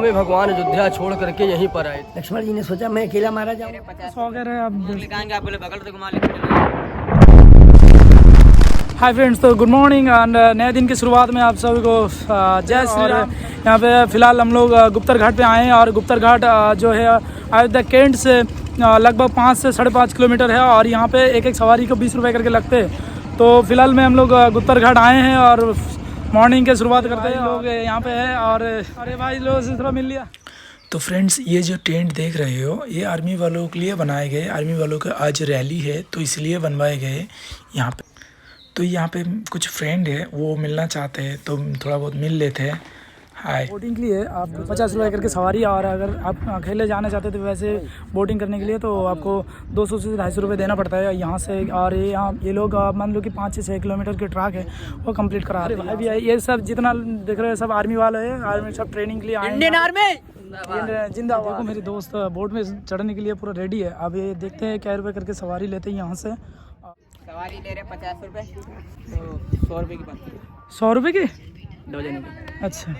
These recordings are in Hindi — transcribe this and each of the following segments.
समय भगवान अयोध्या छोड़ करके यहीं पर आए। लक्ष्मण जी ने सोचा मैं अकेला मारा जाऊं। हाय फ्रेंड्स, तो गुड मॉर्निंग एंड नए दिन की शुरुआत में आप सभी को जय श्री राम। यहाँ पे फ़िलहाल हम लोग गुप्तर घाट पे आए हैं और गुप्तर घाट जो है अयोध्या कैंट से लगभग 5 से 5.5 किलोमीटर है और यहाँ पे एक सवारी को 20 रुपये करके लगते हैं। तो फिलहाल में हम लोग गुप्तर घाट आए हैं और मॉर्निंग की शुरुआत करते हैं। लोग यहाँ पे है और अरे भाई लोग से थोड़ा मिल लिया। तो फ्रेंड्स, ये जो टेंट देख रहे हो ये आर्मी वालों के लिए बनाए गए। आर्मी वालों का आज रैली है तो इसलिए बनवाए गए यहाँ पे। तो यहाँ पे कुछ फ्रेंड है वो मिलना चाहते हैं तो थोड़ा बहुत मिल लेते हैं। हाय। बोटिंग के लिए आपको 50 रुपये करके सवारी, और अगर आप अकेले जाना चाहते तो वैसे बोटिंग करने के लिए तो आपको 200 से 250 रुपये देना पड़ता है यहाँ से। और ये लोग मान लो कि 5 से 6 किलोमीटर के ट्रैक है वो कंप्लीट करा रहे हैं। भाई भी ये सब जितना देख रहे हैं सब आर्मी वाले हैं। आर्मी सब ट्रेनिंग के लिए आए, इंडियन आर्मी जिंदाबाद। देखो मेरी दोस्त बोट में चढ़ने के लिए पूरा रेडी है। अब ये देखते हैं क्या रुपये करके सवारी लेते हैं यहाँ से। सवारी ले रहे 50 रुपये, तो 100 रुपये की बात है। 100 रुपये की 2 जन की। अच्छा,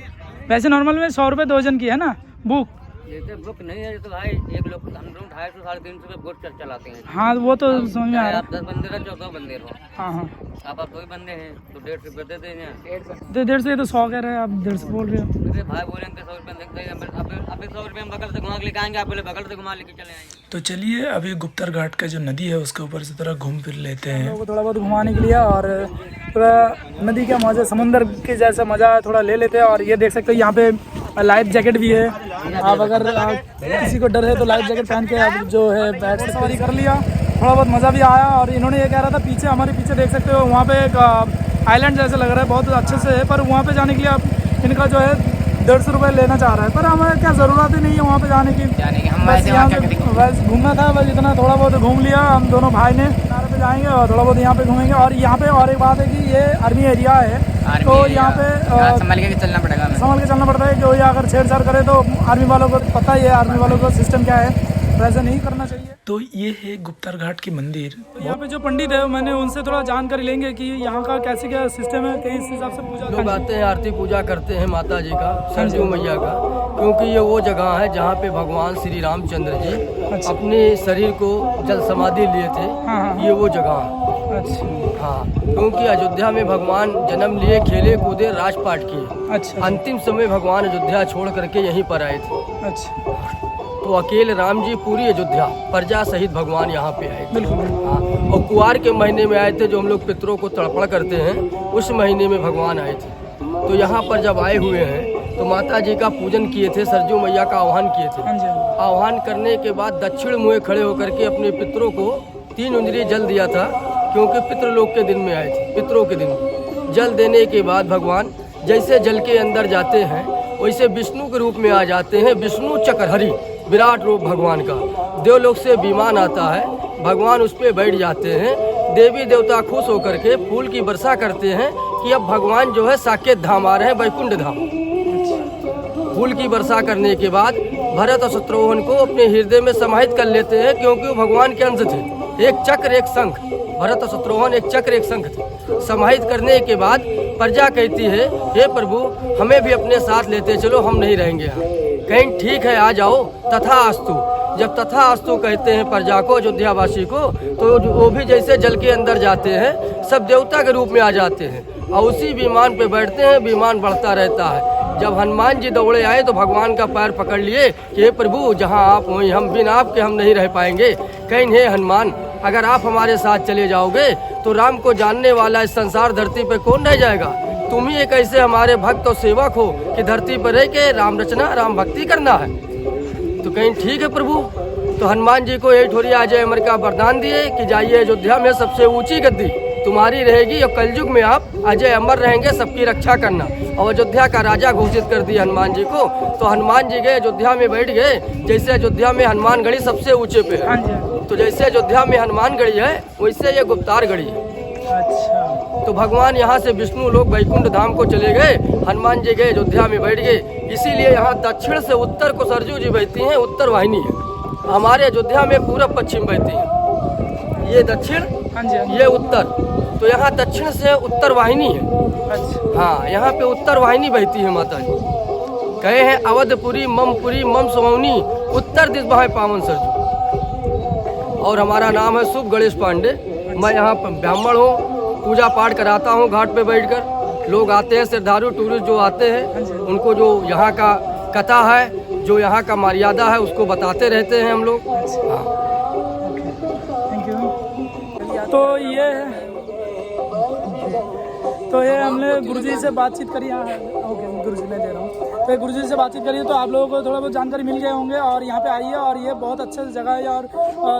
वैसे नॉर्मल में 100 रुपये 2 जन की है ना बुक। ये तो बुक नहीं है, तो भाई एक लोग हम लोग 250 साढ़े 300 रुपये बोट चलाते हैं। हाँ वो तो समझ में आ रहा है। आप 10 बंदे रहो 14 बंदे रहो। हाँ हाँ, आप 2 ही बंदे हैं तो 150 रुपये दे देंगे। 150 ये तो 100 कह रहे हैं, आप 150 बोल रहे हो। अरे भाई बोलेंगे 100 रुपये देखते हैं। अब 100 रुपये हम बगल से घुमा के लेके आएंगे, आप बोले बगल से घुमा लेके चले आएंगे। तो चलिए अभी गुप्तर घाट का जो नदी है उसके ऊपर से थोड़ा घूम फिर लेते हैं। लोगों को थोड़ा बहुत घुमाने के लिए और थोड़ा नदी का मजा, समुंदर के जैसा मजा थोड़ा ले लेते हैं। और ये देख सकते हो यहाँ पे लाइफ जैकेट भी है। आप अगर किसी को डर है तो लाइफ जैकेट पहन के आप जो है बैठ से सवारी कर लिया। थोड़ा बहुत मज़ा भी आया। और इन्होंने ये कह रहा था पीछे, हमारे पीछे देख सकते हो वहाँ पे एक आइलैंड जैसा लग रहा है, बहुत अच्छे से है। पर वहाँ पे जाने के लिए आप इनका जो है 150 रुपये लेना चाह रहा है। पर हमें क्या ज़रूरत ही नहीं है वहाँ पे जाने की। बस यहाँ पे बस घूमना था, बस इतना थोड़ा बहुत घूम लिया हम दोनों भाई ने। किनारे पे जाएंगे और थोड़ा बहुत यहाँ पे घूमेंगे। और यहाँ पे और एक बात है कि ये आर्मी एरिया है तो यहाँ पे संभाल के चलना पड़ता है। कोई अगर छेड़छाड़ करे तो आर्मी वालों को पता ही है, आर्मी वालों को सिस्टम क्या है, वैसे नहीं करना चाहिए। तो ये है गुप्तर घाट की मंदिर। यहाँ पे जो पंडित है मैंने उनसे थोड़ा जानकारी लेंगे कि यहाँ का कैसे क्या सिस्टम है, किस हिसाब से पूजा लोग आते हैं, आरती पूजा करते हैं माता जी का, सरजू मैया का, क्योंकि ये वो जगह है जहाँ पे भगवान श्री रामचंद्र जी अपने शरीर को जल समाधि लिए थे। ये वो जगह है। अच्छा हाँ, क्योंकि अयोध्या में भगवान जन्म लिए, खेले कूदे, राजपाट किए। अच्छा, अंतिम समय भगवान अयोध्या छोड़ करके यहीं पर आए थे। अच्छा, तो अकेले राम जी पूरी अयोध्या प्रजा सहित भगवान यहाँ पे आए थे। बिल्कुल। हाँ, और कुआर के महीने में आए थे, जो हम लोग पितरों को तर्पण करते हैं, उस महीने में भगवान आए थे। तो यहाँ पर जब आए हुए हैं तो माता जी का पूजन किए थे, सरजू मैया का आह्वान किए थे। आह्वान करने के बाद दक्षिण मुँह खड़े होकर के अपने पितरों को 3 उंगली जल दिया था, क्योंकि पितृलोक के दिन में आए थे। पितरों के दिन जल देने के बाद भगवान जैसे जल के अंदर जाते हैं वैसे विष्णु के रूप में आ जाते हैं। विष्णु चक्रहरि विराट रूप भगवान का। देवलोक से विमान आता है, भगवान उस पर बैठ जाते हैं। देवी देवता खुश होकर के फूल की वर्षा करते हैं कि अब भगवान जो है साकेत धाम आ रहे हैं, वैकुंठ धाम। फूल की वर्षा करने के बाद भरत और शत्रुघ्न को अपने हृदय में समाहित कर लेते हैं, क्योंकि वो भगवान के अंश थे। एक चक्र एक शंख, भरत और शत्रुघ्न एक चक्र एक शंख थे। समाहित करने के बाद प्रजा कहती है, हे प्रभु हमें भी अपने साथ लेते चलो, हम नहीं रहेंगे यहाँ। कहीं ठीक है आ जाओ, तथा अस्तु। जब तथा अस्तु कहते हैं प्रजा को, अयोध्यावासी को, तो वो भी जैसे जल के अंदर जाते हैं, सब देवता के रूप में आ जाते हैं और उसी विमान पे बैठते हैं। विमान बढ़ता रहता है। जब हनुमान जी दौड़े आए तो भगवान का पैर पकड़ लिए कि हे प्रभु जहाँ आप हों, हम बिना आपके हम नहीं रह पाएंगे। कहीं हे हनुमान, अगर आप हमारे साथ चले जाओगे तो राम को जानने वाला इस संसार धरती पे कौन रह जाएगा। तुम ही एक ऐसे हमारे भक्त और सेवक हो कि धरती पर रह के राम रचना, राम भक्ति करना है। तो कहीं ठीक है प्रभु। तो हनुमान जी को यही ठोरी अजय अमर का वरदान दिए कि जाइए अयोध्या में सबसे ऊंची गद्दी तुम्हारी रहेगी और कलयुग में आप अजय अमर रहेंगे, सबकी रक्षा करना। और अयोध्या का राजा घोषित कर दिया हनुमान जी को। तो हनुमान जी गए अयोध्या में, बैठ गए। जैसे अयोध्या में हनुमानगढ़ी सबसे ऊंचे पे है, तो जैसे अयोध्या में हनुमानगढ़ी है वैसे ये गुप्तारगढ़ी है। अच्छा, तो भगवान यहाँ से विष्णु लोग वैकुंठ धाम को चले गए, हनुमान जी गए अयोध्या में बैठ गए। इसीलिए यहाँ दक्षिण से उत्तर को सरजू जी बहती हैं, उत्तर वाहिनी है। हमारे अयोध्या में पूरब पश्चिम बहती है, ये दक्षिण, ये उत्तर। तो यहाँ दक्षिण से उत्तर वाहिनी है। अच्छा, हाँ, यहाँ पे उत्तर वाहिनी बहती है माता जी। कहे हैं अवधपुरी मम सुमौनी, उत्तर दिस बहाए पावन सरजू। और हमारा नाम है शुभ गणेश पांडे। मैं यहाँ ब्राह्मण हूँ, पूजा पाठ कराता हूँ घाट पे बैठकर। लोग आते हैं, श्रद्धालु टूरिस्ट जो आते हैं, उनको जो यहाँ का कथा है, जो यहाँ का मर्यादा है, उसको बताते रहते हैं हम लोग। हाँ, थैंक यू। तो ये हमने गुरुजी से बातचीत करी। हाँ ओके, गुरुजी मैं दे रहा हूँ। तो गुरुजी से बातचीत करी तो आप लोगों को थोड़ा बहुत जानकारी मिल गए होंगे। और यहाँ पे आइए, और ये बहुत अच्छा जगह है और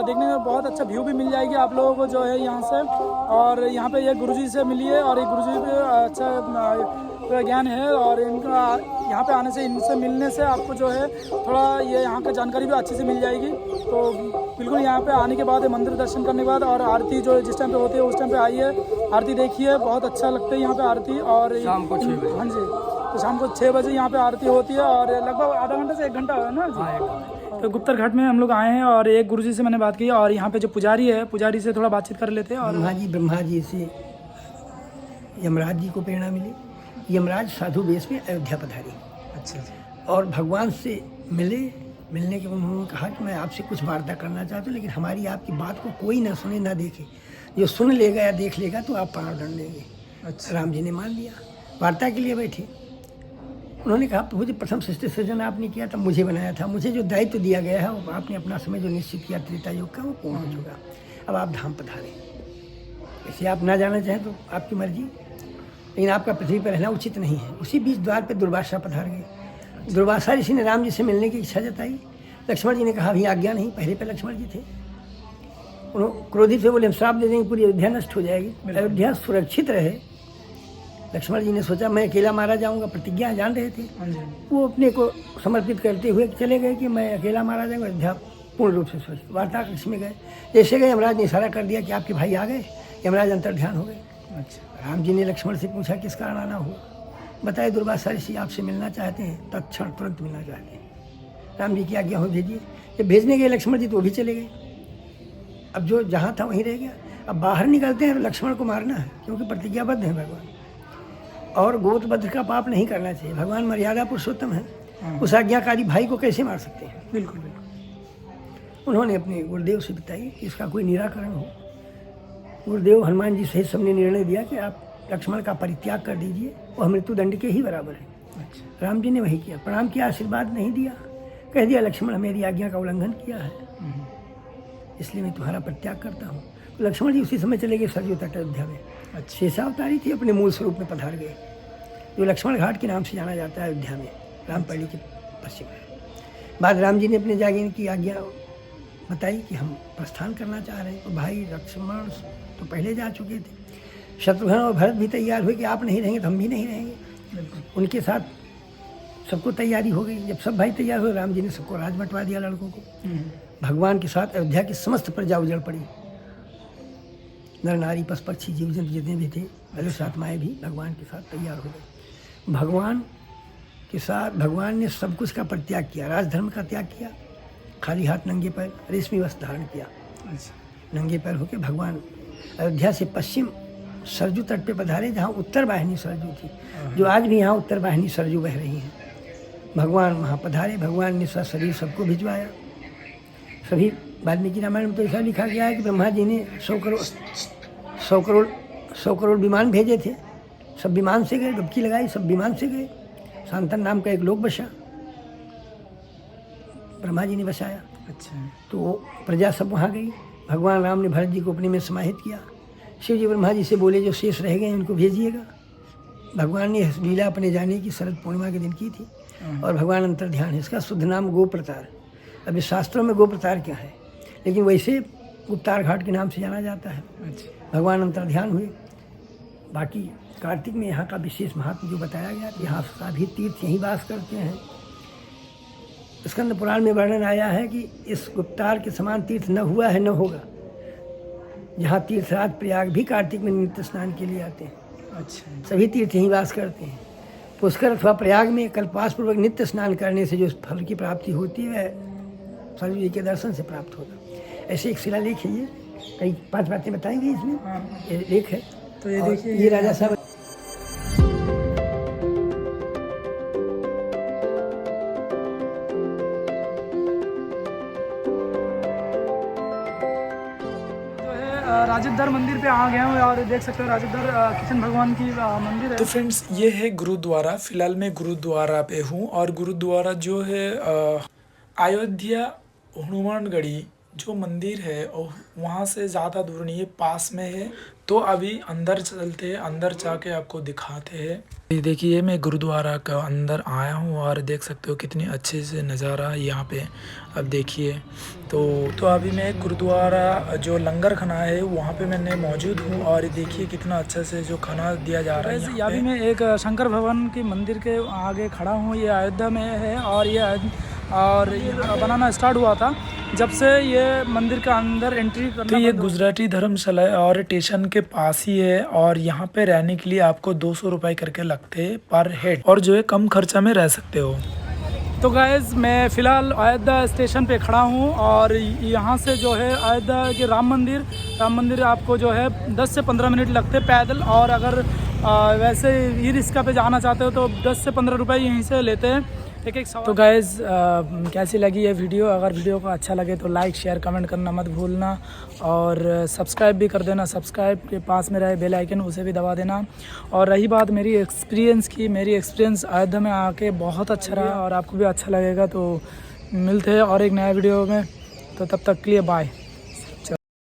देखने में बहुत अच्छा व्यू भी मिल जाएगी आप लोगों को जो है यहाँ से। और यहाँ पे ये गुरुजी से मिलिए, और ये गुरुजी पे अच्छा ज्ञान है, और इनका यहाँ पे आने से, इनसे मिलने से आपको जो है थोड़ा ये यहाँ का जानकारी भी अच्छे से मिल जाएगी। तो बिल्कुल यहाँ पे आने के बाद, मंदिर दर्शन करने के बाद, और आरती जो जिस टाइम पे होती है उस टाइम पे आइए, आरती देखिए, बहुत अच्छा लगता है यहाँ पे आरती। और शाम को 6 बजे। हाँ जी, तो शाम को 6 बजे यहाँ पे आरती होती है, और लगभग आधा घंटे से 1 घंटा है ना जी। तो गुप्तर घाट में हम लोग आए हैं, और एक गुरुजी से मैंने बात की, और यहाँ पे जो पुजारी है, पुजारी से थोड़ा बातचीत कर लेते हैं। और ब्रह्मा जी से यमराज जी को प्रेरणा मिली। यमराज साधु वेश में अयोध्या पधारे। अच्छा जी। और भगवान से मिलने के बाद उन्होंने कहा कि मैं आपसे कुछ वार्ता करना चाहता हूँ, लेकिन हमारी आपकी बात को कोई ना सुने ना देखे। जो सुन लेगा या देख लेगा तो आप प्राणदंड देंगे। अच्छा। राम जी ने मान लिया, वार्ता के लिए बैठे। उन्होंने कहा प्रभु जी, प्रथम सृष्टि सृजन आपने किया तब मुझे बनाया था, मुझे जो दायित्व दिया गया है वो आपने अपना समय जो निश्चित किया त्रेता युग का, वो पूर्ण हो चुका। अब आप धाम पधारें। ऐसे आप ना जाना चाहें तो आपकी मर्जी, लेकिन आपका पृथ्वी पर रहना उचित नहीं है। उसी बीच द्वार पे दुर्वासा पधार गए। दुर्वासा ऋषि ने राम जी से मिलने की इच्छा जताई। लक्ष्मण जी ने कहा भी आज्ञा नहीं। पहले पे लक्ष्मण जी थे, उन्होंने क्रोधित से बोले हम श्राप दे देंगे, पूरी अयोध्या नष्ट हो जाएगी, अयोध्या सुरक्षित रहे। लक्ष्मण जी ने सोचा मैं अकेला मारा जाऊंगा, प्रतिज्ञा जान रहे थे। वो अपने को समर्पित करते हुए चले गए कि मैं अकेला मारा जाऊंगा, अयोध्या पूर्ण रूप से सुरक्षित। वार्ता कक्ष में गए, जैसे गए यमराज ने इशारा कर दिया कि आपके भाई आ गए। यमराज अंतर ध्यान हो गए। अच्छा। राम जी ने लक्ष्मण से पूछा किस कारण आना हुआ। बताए दुर्वासा ऋषि आपसे मिलना चाहते हैं, तत्क्षण तुरंत मिलना चाहते हैं। राम जी की आज्ञा हो भेजिए। जब भेजने गए लक्ष्मण जी तो वो भी चले गए। अब जो जहाँ था वहीं रह गया। अब बाहर निकलते हैं तो लक्ष्मण को मारना है, क्योंकि प्रतिज्ञाबद्ध है भगवान, और गोत्रवध का पाप नहीं करना चाहिए। भगवान मर्यादा पुरुषोत्तम है, उस आज्ञाकारी भाई को कैसे मार सकते हैं। बिल्कुल बिल्कुल। उन्होंने अपने गुरुदेव से बताई कि इसका कोई निराकरण हो। गुरुदेव हनुमान जी सहित सबने निर्णय दिया कि आप लक्ष्मण का परित्याग कर दीजिए, वह मृत्युदंड के ही बराबर है। अच्छा। राम जी ने वही किया, प्रणाम किया, आशीर्वाद नहीं दिया, कह दिया लक्ष्मण मेरी आज्ञा का उल्लंघन किया है, इसलिए मैं तुम्हारा परित्याग करता हूँ। तो लक्ष्मण जी उसी समय चले गए सरयू तट अयोध्या में। शेषावतारी थी, अपने मूल स्वरूप में पधार गए, जो लक्ष्मण घाट के नाम से जाना जाता है अयोध्या में, रामपल्ली के पश्चिम में। बाद राम जी ने अपने जागीन की आज्ञा बताई कि हम प्रस्थान करना चाह रहे हैं। तो भाई लक्ष्मण तो पहले जा चुके थे, शत्रुघ्न और भरत भी तैयार हुए कि आप नहीं रहेंगे तो हम भी नहीं रहेंगे। उनके साथ सबको तैयारी हो गई। जब सब भाई तैयार हुए, राम जी ने सबको राज बंटवा दिया लड़कों को। भगवान के साथ अयोध्या की समस्त प्रजा उजड़ पड़ी। नर नारी पशु पक्षी जीव जंतु जितने भी थे, अलग आत्माएं भी भगवान के साथ तैयार हो गई। भगवान के साथ भगवान ने सब कुछ का परित्याग किया, राजधर्म का त्याग किया, खाली हाथ नंगे पैर रेशमी वस्त्र धारण किया। नंगे पैर होकर भगवान अयोध्या से पश्चिम सरजू तट पे पधारे, जहाँ उत्तर वाहिनी सरजू थी, जो आज भी यहाँ उत्तर वाहिनी सरजू बह रही है। भगवान वहाँ पधारे। भगवान ने शरीर सबको भिजवाया। सभी वाल्मीकि रामायण में तो ऐसा लिखा गया है कि ब्रह्मा जी ने 100 करोड़ विमान भेजे थे। सब विमान से गए, डुबकी लगाई, सब विमान से गए। शांतन नाम का एक लोक बसा, ब्रह्मा जी ने बसाया। अच्छा। तो प्रजा सब वहाँ गई। भगवान राम ने भरत जी को अपने में समाहित किया। शिव जी ब्रह्मा जी से बोले जो शेष रह गए उनको भेजिएगा। भगवान ने लीला अपने जाने की शरद पूर्णिमा के दिन की थी, और भगवान अंतर ध्यान है। इसका शुद्ध नाम गोप्रतार। अभी शास्त्रों में गोप्रतार क्या है, लेकिन वैसे गुप्तार घाट के नाम से जाना जाता है। भगवान अंतर ध्यान हुए। बाकी कार्तिक में यहाँ का विशेष महत्व जो बताया गया, यहाँ सभी तीर्थ यहीं वास करते हैं। स्कंद पुराण में वर्णन आया है कि इस गुप्तार के समान तीर्थ न हुआ है न होगा। जहाँ तीर्थराज प्रयाग भी कार्तिक में नित्य स्नान के लिए आते हैं। अच्छा। सभी तीर्थ यहीं वास करते हैं। पुष्कर अथवा प्रयाग में कल्पवास पूर्वक नित्य स्नान करने से जो फल की प्राप्ति होती है, सरयू जी के दर्शन से प्राप्त होगा। ऐसे एक शिलालेख है, ये कई 5 बातें बताएंगे इसमें। ये लेख है। तो ये देखिए, ये राजा साहब राजदर मंदिर पे आ गया हूँ और देख सकते हो राजदर कृष्ण भगवान की मंदिर है। तो फ्रेंड्स ये है गुरुद्वारा। फिलहाल मैं गुरुद्वारा पे हूँ और गुरुद्वारा जो है अयोध्या हनुमानगढ़ी जो मंदिर है वहाँ से ज़्यादा दूर नहीं है, पास में है। तो अभी अंदर चलते हैं, अंदर जाके आपको दिखाते हैं। ये देखिए मैं गुरुद्वारा का अंदर आया हूँ और देख सकते हो कितनी अच्छे से नज़ारा है यहाँ पे। अब देखिए तो अभी मैं गुरुद्वारा जो लंगर खाना है वहाँ पे मैंने मौजूद हूँ और देखिए कितना अच्छा से जो खाना दिया जा रहा है यहाँ भी मैं एक शंकर भवन के मंदिर के आगे खड़ा हूँ। ये अयोध्या में है और ये बनाना स्टार्ट हुआ था जब से ये मंदिर का अंदर एंट्री करना। तो ये गुजराती धर्मशाला है और स्टेशन के पास ही है और यहाँ पे रहने के लिए आपको 200 रुपये करके लगते हैं पर हेड और जो है कम खर्चा में रह सकते हो। तो गाइज़ मैं फ़िलहाल अयोध्या स्टेशन पे खड़ा हूँ और यहाँ से जो है अयोध्या के राम मंदिर आपको जो है 10 से 15 मिनट लगते पैदल, और अगर वैसे ई रिक्शा पे जाना चाहते हो तो 10 से 15 रुपये यहीं से लेते हैं एक सवाल। तो गाइज़ कैसी लगी ये वीडियो? अगर वीडियो को अच्छा लगे तो लाइक शेयर कमेंट करना मत भूलना और सब्सक्राइब भी कर देना। सब्सक्राइब के पास में रहे बेल आइकन उसे भी दबा देना। और रही बात मेरी एक्सपीरियंस अयोध्या में आके बहुत अच्छा रहा और आपको भी अच्छा लगेगा। तो मिलते हैं और एक नया वीडियो में, तो तब तक के लिए बाय।